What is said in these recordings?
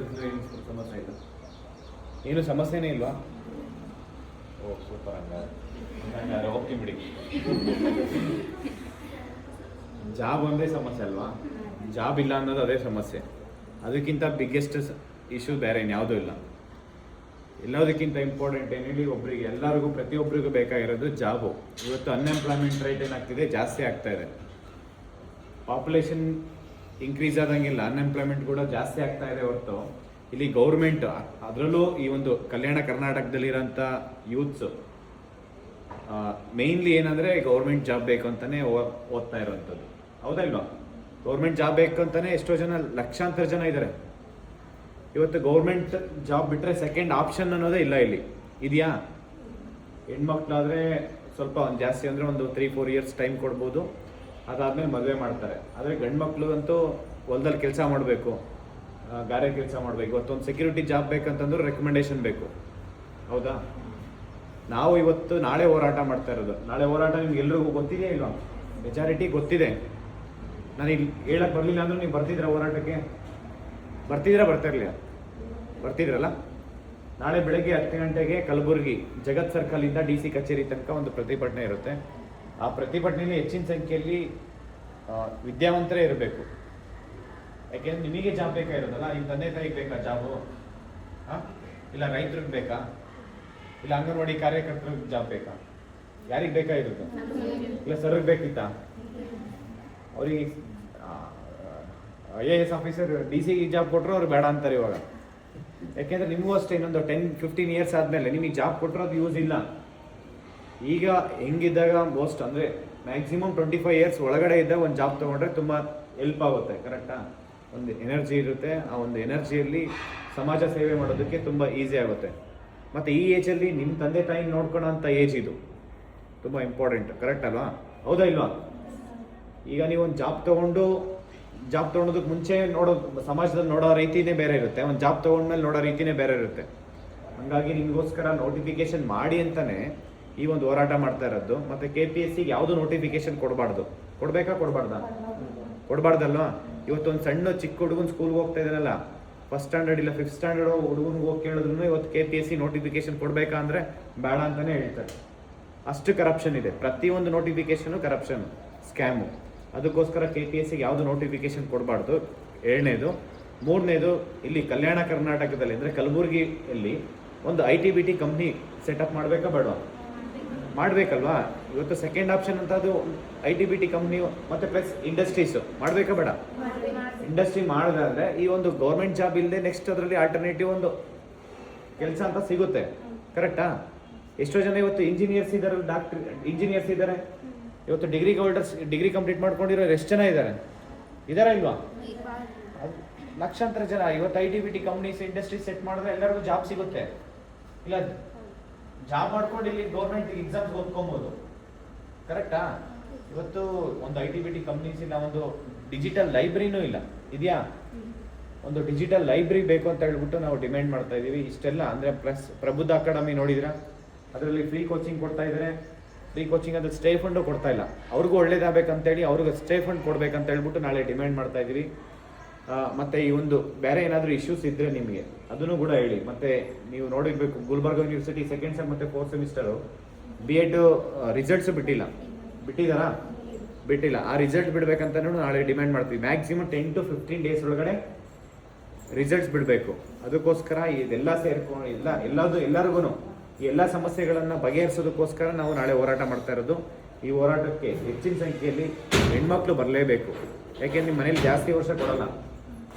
ಕೆಲಸದ ಏನು ಸಮಸ್ಯೆ ಇಲ್ಲ? ಏನು ಸಮಸ್ಯೆನೇ ಇಲ್ವಾ? ಓ ಸೂಪರ್. ಹಂಗಾರೆ ಹೋಗ್ತೀನಿ ಬಿಡಿ. ಜಾಬ್ ಒಂದೇ ಸಮಸ್ಯೆ ಅಲ್ವಾ? ಜಾಬ್ ಇಲ್ಲ ಅನ್ನೋದು ಅದೇ ಸಮಸ್ಯೆ. ಅದಕ್ಕಿಂತ ಬಿಗ್ಗೆಸ್ಟ್ ಇಶ್ಯೂ ಬೇರೆ ಇನ್ಯಾವುದೂ ಇಲ್ಲ. ಎಲ್ಲದಕ್ಕಿಂತ ಇಂಪಾರ್ಟೆಂಟ್ ಏನು ಹೇಳಿ, ಒಬ್ಬರಿಗೆ ಎಲ್ಲರಿಗೂ ಪ್ರತಿಯೊಬ್ಬರಿಗೂ ಬೇಕಾಗಿರೋದು ಜಾಬು. ಇವತ್ತು ಅನ್ಎಂಪ್ಲಾಯ್ಮೆಂಟ್ ರೇಟ್ ಏನಾಗ್ತಿದೆ, ಜಾಸ್ತಿ ಆಗ್ತಾ ಇದೆ. ಪಾಪ್ಯುಲೇಷನ್ ಇನ್ಕ್ರೀಸ್ ಆದಂಗಿಲ್ಲ, ಅನ್ಎಂಪ್ಲಾಯ್ಮೆಂಟ್ ಕೂಡ ಜಾಸ್ತಿ ಆಗ್ತಾ ಇದೆ ಹೊರತು ಇಲ್ಲಿ ಗೌರ್ಮೆಂಟ್, ಅದರಲ್ಲೂ ಈ ಒಂದು ಕಲ್ಯಾಣ ಕರ್ನಾಟಕದಲ್ಲಿರೋಂಥ ಯೂತ್ಸು ಮೇಯ್ನ್ಲಿ ಏನಂದರೆ ಗೌರ್ಮೆಂಟ್ ಜಾಬ್ ಬೇಕು ಅಂತಲೇ ಓದ್ತಾ ಇರೋವಂಥದ್ದು. ಹೌದಾ ಇಲ್ವಾ? ಗೌರ್ಮೆಂಟ್ ಜಾಬ್ ಬೇಕು ಅಂತಲೇ ಎಷ್ಟೋ ಜನ, ಲಕ್ಷಾಂತರ ಜನ ಇದ್ದಾರೆ. ಇವತ್ತು ಗೌರ್ಮೆಂಟ್ ಜಾಬ್ ಬಿಟ್ಟರೆ ಸೆಕೆಂಡ್ ಆಪ್ಷನ್ ಅನ್ನೋದೇ ಇಲ್ಲ ಇಲ್ಲಿ. ಇದೆಯಾ? ಹೆಣ್ಮಕ್ಳಾದರೆ ಸ್ವಲ್ಪ ಒಂದು ಜಾಸ್ತಿ ಅಂದರೆ ಒಂದು 3-4 ಇಯರ್ಸ್ ಟೈಮ್ ಕೊಡ್ಬೋದು, ಅದಾದಮೇಲೆ ಮದುವೆ ಮಾಡ್ತಾರೆ. ಆದರೆ ಗಂಡು ಮಕ್ಕಳು ಅಂತೂ ಹೊಲದಲ್ಲಿ ಕೆಲಸ ಮಾಡಬೇಕು, ಗಾರೆ ಕೆಲಸ ಮಾಡಬೇಕು. ಇವತ್ತೊಂದು ಸೆಕ್ಯೂರಿಟಿ ಜಾಬ್ ಬೇಕಂತಂದ್ರೆ ರೆಕಮೆಂಡೇಶನ್ ಬೇಕು. ಹೌದಾ? ನಾವು ಇವತ್ತು ನಾಳೆ ಹೋರಾಟ ಮಾಡ್ತಾ ಇರೋದು. ನಾಳೆ ಹೋರಾಟ ನಿಮ್ಗೆ ಎಲ್ರಿಗೂ ಗೊತ್ತಿದೆಯಾ ಇಲ್ವಾ? ಮೆಜಾರಿಟಿ ಗೊತ್ತಿದೆ. ನಾನು ಇಲ್ಲಿ ಹೇಳಕ್ಕೆ ಬರಲಿಲ್ಲ ಅಂದ್ರೂ ನೀವು ಬರ್ತಿದ್ರ ಹೋರಾಟಕ್ಕೆ? ಬರ್ತಿರಲಿಲ್ಲ? ಬರ್ತಿದ್ರಲ್ಲ? ನಾಳೆ ಬೆಳಗ್ಗೆ 10 ಗಂಟೆಗೆ ಕಲಬುರಗಿ ಜಗತ್ ಸರ್ಕಲಿಂದ DC ಕಚೇರಿ ತನಕ ಒಂದು ಪ್ರತಿಭಟನೆ ಇರುತ್ತೆ. ಆ ಪ್ರತಿಭಟನೆಯಲ್ಲಿ ಹೆಚ್ಚಿನ ಸಂಖ್ಯೆಯಲ್ಲಿ ವಿದ್ಯಾವಂತರೇ ಇರಬೇಕು. ಯಾಕೆಂದ್ರೆ ನಿಮಗೆ ಜಾಬ್ ಬೇಕಾಗಿರೋದಲ್ಲ. ನಿಮ್ಮ ತಂದೆ ತಾಯಿಗೆ ಬೇಕಾ ಜಾಬು? ಇಲ್ಲ ರೈತರಿಗೆ ಬೇಕಾ? ಇಲ್ಲ ಅಂಗನವಾಡಿ ಕಾರ್ಯಕರ್ತರಿಗೆ ಜಾಬ್ ಬೇಕಾ? ಯಾರಿಗೆ ಬೇಕಾಗಿರುತ್ತೆ? ಇಲ್ಲ ಸರ್ರಿಗೆ ಬೇಕಿತ್ತಾ? ಅವ್ರಿಗೆ IAS ಆಫೀಸರ್ DC ಜಾಬ್ ಕೊಟ್ಟರು ಅವ್ರು ಬೇಡ ಅಂತಾರೆ ಇವಾಗ. ಯಾಕೆಂದ್ರೆ ನಿಮಗೂ ಅಷ್ಟೇ ಇನ್ನೊಂದು 10-15 ಇಯರ್ಸ್ ಆದಮೇಲೆ ನಿಮಗೆ ಜಾಬ್ ಕೊಟ್ಟರು ಅದು ಯೂಸ್ ಇಲ್ಲ. ಈಗ ಹೆಂಗಿದ್ದಾಗ ಮೋಸ್ಟ್ ಅಂದರೆ ಮ್ಯಾಕ್ಸಿಮಮ್ 25 ಇಯರ್ಸ್ ಒಳಗಡೆ ಇದ್ದಾಗ ಒಂದು ಜಾಬ್ ತೊಗೊಂಡ್ರೆ ತುಂಬ ಹೆಲ್ಪ್ ಆಗುತ್ತೆ. ಕರೆಕ್ಟಾ? ಒಂದು ಎನರ್ಜಿ ಇರುತ್ತೆ. ಆ ಒಂದು ಎನರ್ಜಿಯಲ್ಲಿ ಸಮಾಜ ಸೇವೆ ಮಾಡೋದಕ್ಕೆ ತುಂಬ ಈಸಿ ಆಗುತ್ತೆ. ಮತ್ತು ಈ ಏಜಲ್ಲಿ ನಿಮ್ಮ ತಂದೆ ತಾಯಿ ನೋಡ್ಕೊಳ್ಳೋ ಅಂಥ ಏಜ್ ಇದು ತುಂಬ ಇಂಪಾರ್ಟೆಂಟ್. ಕರೆಕ್ಟ್ ಅಲ್ವಾ? ಹೌದಾ ಇಲ್ವಾ? ಈಗ ನೀವು ಒಂದು ಜಾಬ್ ತೊಗೊಳೋದಕ್ಕೆ ಮುಂಚೆ ಸಮಾಜದಲ್ಲಿ ನೋಡೋ ರೀತಿನೇ ಬೇರೆ ಇರುತ್ತೆ, ಒಂದು ಜಾಬ್ ತೊಗೊಂಡ್ಮೇಲೆ ನೋಡೋ ರೀತಿನೇ ಬೇರೆ ಇರುತ್ತೆ. ಹಾಗಾಗಿ ನಿಮಗೋಸ್ಕರ ನೋಟಿಫಿಕೇಶನ್ ಮಾಡಿ ಅಂತಲೇ ಈ ಒಂದು ಹೋರಾಟ ಮಾಡ್ತಾ ಇರೋದು. ಮತ್ತು KPSCಗೆ ಯಾವುದು ನೋಟಿಫಿಕೇಶನ್ ಕೊಡಬಾರ್ದು. ಕೊಡಬೇಕಾ ಕೊಡಬಾರ್ದಲ್ವಾ? ಇವತ್ತೊಂದು ಸಣ್ಣ ಚಿಕ್ಕ ಹುಡುಗನ ಸ್ಕೂಲ್ಗೆ ಹೋಗ್ತಾ ಇದ್ದಾನಲ್ಲ, 1st ಸ್ಟ್ಯಾಂಡರ್ಡ್ ಇಲ್ಲ 5th ಸ್ಟ್ಯಾಂಡರ್ಡ್ ಹುಡುಗನಿಗೆ ಹೋಗಿ ಕೇಳಿದ್ರು ಇವತ್ತು KPSC ನೋಟಿಫಿಕೇಶನ್ ಕೊಡಬೇಕಾ ಅಂದರೆ ಬೇಡ ಅಂತಲೇ ಹೇಳ್ತಾರೆ. ಅಷ್ಟು ಕರಪ್ಷನ್ ಇದೆ. ಪ್ರತಿಯೊಂದು ನೋಟಿಫಿಕೇಶನು ಕರಪ್ಷನ್, ಸ್ಕ್ಯಾಮು. ಅದಕ್ಕೋಸ್ಕರ KPSCಗೆ ಯಾವುದು ನೋಟಿಫಿಕೇಶನ್ ಕೊಡಬಾರ್ದು. 2ನೇದು. 3ನೇದು, ಇಲ್ಲಿ ಕಲ್ಯಾಣ ಕರ್ನಾಟಕದಲ್ಲಿ ಅಂದರೆ ಕಲಬುರಗಿಯಲ್ಲಿ ಒಂದು IT-BT ಕಂಪ್ನಿ ಸೆಟಪ್ ಮಾಡಬೇಕಾ ಬೇಡವಾ? ಮಾಡಬೇಕಲ್ವಾ? ಇವತ್ತು ಸೆಕೆಂಡ್ ಆಪ್ಷನ್ ಅಂತ ಅದು IT-BT ಕಂಪ್ನಿ ಮತ್ತು ಪ್ಲಸ್ ಇಂಡಸ್ಟ್ರೀಸು ಮಾಡಬೇಕಾ ಬೇಡ? ಇಂಡಸ್ಟ್ರಿ ಮಾಡಿದ್ರೆ ಈ ಒಂದು ಗೌರ್ಮೆಂಟ್ ಜಾಬ್ ಇಲ್ಲದೆ ನೆಕ್ಸ್ಟ್ ಅದರಲ್ಲಿ ಆಲ್ಟರ್ನೇಟಿವ್ ಒಂದು ಕೆಲಸ ಅಂತ ಸಿಗುತ್ತೆ. ಕರೆಕ್ಟಾ? ಎಷ್ಟೋ ಜನ ಇವತ್ತು ಇಂಜಿನಿಯರ್ಸ್ ಇದ್ದಾರೆ, ಇಂಜಿನಿಯರ್ಸ್ ಇದ್ದಾರೆ. ಇವತ್ತು ಡಿಗ್ರಿ ಕಂಪ್ಲೀಟ್ ಮಾಡ್ಕೊಂಡಿರೋರು ಎಷ್ಟು ಜನ ಇದ್ದಾರಾ ಇಲ್ವಾ? ಲಕ್ಷಾಂತರ ಜನ. ಇವತ್ತು IT-BT ಕಂಪ್ನೀಸ್ ಇಂಡಸ್ಟ್ರಿ ಸೆಟ್ ಮಾಡಿದ್ರೆ ಎಲ್ಲರಿಗೂ ಜಾಬ್ ಸಿಗುತ್ತೆ. ಇಲ್ಲ ಜಾಬ್ ಮಾಡ್ಕೊಂಡು ಇಲ್ಲಿ ಗೌರ್ಮೆಂಟ್ ಎಕ್ಸಾಮ್ಸ್ ಓದ್ಕೊಬೋದು. ಕರೆಕ್ಟಾ? ಇವತ್ತು ಒಂದು IT-BT ಕಂಪ್ನೀಸ್ ಇಲ್ಲ, ಒಂದು ಡಿಜಿಟಲ್ ಲೈಬ್ರರಿನೂ ಇಲ್ಲ. ಇದೆಯಾ? ಒಂದು ಡಿಜಿಟಲ್ ಲೈಬ್ರರಿ ಬೇಕು ಅಂತ ಹೇಳ್ಬಿಟ್ಟು ನಾವು ಡಿಮ್ಯಾಂಡ್ ಮಾಡ್ತಾ ಇದ್ದೀವಿ. ಇಷ್ಟೆಲ್ಲ ಅಂದರೆ ಪ್ಲಸ್ ಪ್ರಬುದ್ಧ ಅಕಾಡೆಮಿ ನೋಡಿದ್ರ, ಅದರಲ್ಲಿ ಫ್ರೀ ಕೋಚಿಂಗ್ ಕೊಡ್ತಾ ಇದ್ದಾರೆ. ಫ್ರೀ ಕೋಚಿಂಗ್ ಅದು ಸ್ಟೇ ಫಂಡು ಕೊಡ್ತಾ ಇಲ್ಲ. ಅವ್ರಿಗೂ ಒಳ್ಳೇದಾಗಬೇಕಂತೇಳಿ ಅವ್ರಿಗೆ ಸ್ಟೇ ಫಂಡ್ ಕೊಡಬೇಕಂತ ಹೇಳ್ಬಿಟ್ಟು ನಾಳೆ ಡಿಮ್ಯಾಂಡ್ ಮಾಡ್ತಾ ಇದ್ದೀವಿ. ಮತ್ತು ಈ ಒಂದು ಬೇರೆ ಏನಾದರೂ ಇಶ್ಯೂಸ್ ಇದ್ದರೆ ನಿಮಗೆ ಅದನ್ನು ಕೂಡ ಹೇಳಿ. ಮತ್ತು ನೀವು ನೋಡಿರಬೇಕು, ಗುಲ್ಬರ್ಗ ಯೂನಿವರ್ಸಿಟಿ 2nd ಸೆಮ್ ಮತ್ತು 4th ಸೆಮಿಸ್ಟರು B.Ed ರಿಸಲ್ಟ್ಸು ಬಿಟ್ಟಿಲ್ಲ. ಆ ರಿಸಲ್ಟ್ ಬಿಡಬೇಕಂತ ನಾಳೆ ಡಿಮ್ಯಾಂಡ್ ಮಾಡ್ತೀವಿ. ಮ್ಯಾಕ್ಸಿಮಮ್ 10 to 15 ಡೇಸ್ ಒಳಗಡೆ ರಿಸಲ್ಟ್ಸ್ ಬಿಡಬೇಕು. ಅದಕ್ಕೋಸ್ಕರ ಇದೆಲ್ಲ ಸೇರ್ಕೊಂಡು ಎಲ್ಲರಿಗೂ ಈ ಎಲ್ಲ ಸಮಸ್ಯೆಗಳನ್ನು ಬಗೆಹರಿಸೋದಕ್ಕೋಸ್ಕರ ನಾವು ನಾಳೆ ಹೋರಾಟ ಮಾಡ್ತಾ ಇರೋದು. ಈ ಹೋರಾಟಕ್ಕೆ ಹೆಚ್ಚಿನ ಸಂಖ್ಯೆಯಲ್ಲಿ ಹೆಣ್ಮಕ್ಳು ಬರಲೇಬೇಕು. ಯಾಕೆಂದ್ರೆ ನಿಮ್ಮ ಮನೇಲಿ ಜಾಸ್ತಿ ವರ್ಷ ಕೊಡಲ್ಲ,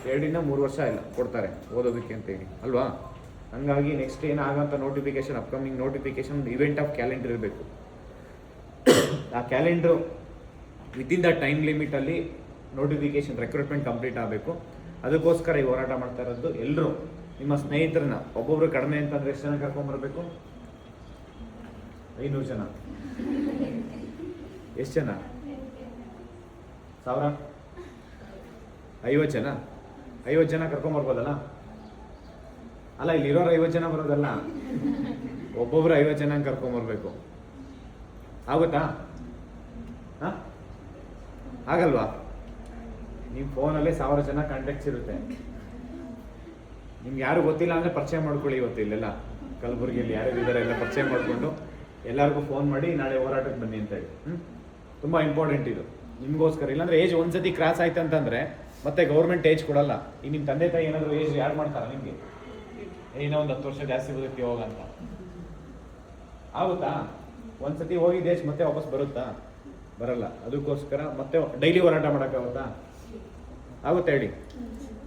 2-3 ವರ್ಷ ಇಲ್ಲ ಕೊಡ್ತಾರೆ ಓದೋದಕ್ಕೆ ಅಂತೇಳಿ ಅಲ್ವಾ? ಹಂಗಾಗಿ ನೆಕ್ಸ್ಟ್ ಏನಾಗಂತ notification, upcoming notification event of calendar ಇರಬೇಕು. ಆ ಕ್ಯಾಲೆಂಡ್ರು ವಿತಿನ್ ದ ಟೈಮ್ ಲಿಮಿಟಲ್ಲಿ ನೋಟಿಫಿಕೇಶನ್ ರಿಕ್ರೂಟ್ಮೆಂಟ್ ಕಂಪ್ಲೀಟ್ ಆಗಬೇಕು. ಅದಕ್ಕೋಸ್ಕರ ಈ ಹೋರಾಟ ಮಾಡ್ತಾ ಇರೋದು. ಎಲ್ಲರೂ ನಿಮ್ಮ ಸ್ನೇಹಿತರನ್ನ, ಒಬ್ಬೊಬ್ರು ಕಡಿಮೆ ಅಂತಂದ್ರೆ ಎಷ್ಟು ಜನ ಕರ್ಕೊಂಬರ್ಬೇಕು? 500 ಜನ. ಎಷ್ಟು ಜನ? 1000? 50 ಜನ? 50 ಜನ ಕರ್ಕೊಂಬರ್ಬೋದಲ್ಲ? ಅಲ್ಲ, ಇಲ್ಲಿರೋರು 50 ಜನ ಬರೋದಲ್ಲ, ಒಬ್ಬೊಬ್ರು 50 ಜನ ಕರ್ಕೊಂಬರ್ಬೇಕು. ಆಗುತ್ತಾ? ಆಗಲ್ವಾ? ನಿಮ್ಮ ಫೋನಲ್ಲಿ 1000 ಜನ ಕಾಂಟ್ಯಾಕ್ಟ್ಸ್ ಇರುತ್ತೆ. ನಿಮ್ಗೆ ಯಾರು ಗೊತ್ತಿಲ್ಲ ಅಂದರೆ ಪರಿಚಯ ಮಾಡ್ಕೊಳ್ಳಿ. ಇವತ್ತು ಇಲ್ಲೆಲ್ಲ ಕಲಬುರಗಿಯಲ್ಲಿ ಯಾರ್ಯಾರು ಇದ್ದಾರೆ ಎಲ್ಲ ಪರಿಚಯ ಮಾಡಿಕೊಂಡು ಎಲ್ಲರಿಗೂ ಫೋನ್ ಮಾಡಿ ನಾಳೆ ಹೋರಾಟಕ್ಕೆ ಬನ್ನಿ ಅಂತ ಹೇಳಿ. ತುಂಬ ಇಂಪಾರ್ಟೆಂಟ್ ಇದು ನಿಮಗೋಸ್ಕರ. ಇಲ್ಲಾಂದ್ರೆ ಏಜ್ ಒಂದ್ಸತಿ ಕ್ರಾಸ್ ಆಯ್ತು ಅಂತಂದರೆ ಮತ್ತೆ ಗೌರ್ಮೆಂಟ್ ಏಜ್ ಕೊಡಲ್ಲ. ಈಗ ನಿಮ್ಮ ತಂದೆ ತಾಯಿ ಏನಾದರೂ ಏಜ್ ಯಾರು ಮಾಡ್ತಾರ ನಿಮಗೆ, ಏನೋ ಒಂದು 10 ವರ್ಷ ಜಾಸ್ತಿ ಬದುಕ್ತಿ ಹೋಗಂತ ಆಗುತ್ತಾ? ಒಂದ್ಸತಿ ಹೋಗಿದ್ದ ಏಜ್ ಮತ್ತೆ ವಾಪಸ್ ಬರುತ್ತಾ? ಬರಲ್ಲ. ಅದಕ್ಕೋಸ್ಕರ ಮತ್ತೆ ಡೈಲಿ ಹೋರಾಟ ಮಾಡೋಕ್ಕಾಗುತ್ತಾ? ಆಗುತ್ತೆ ಹೇಳಿ.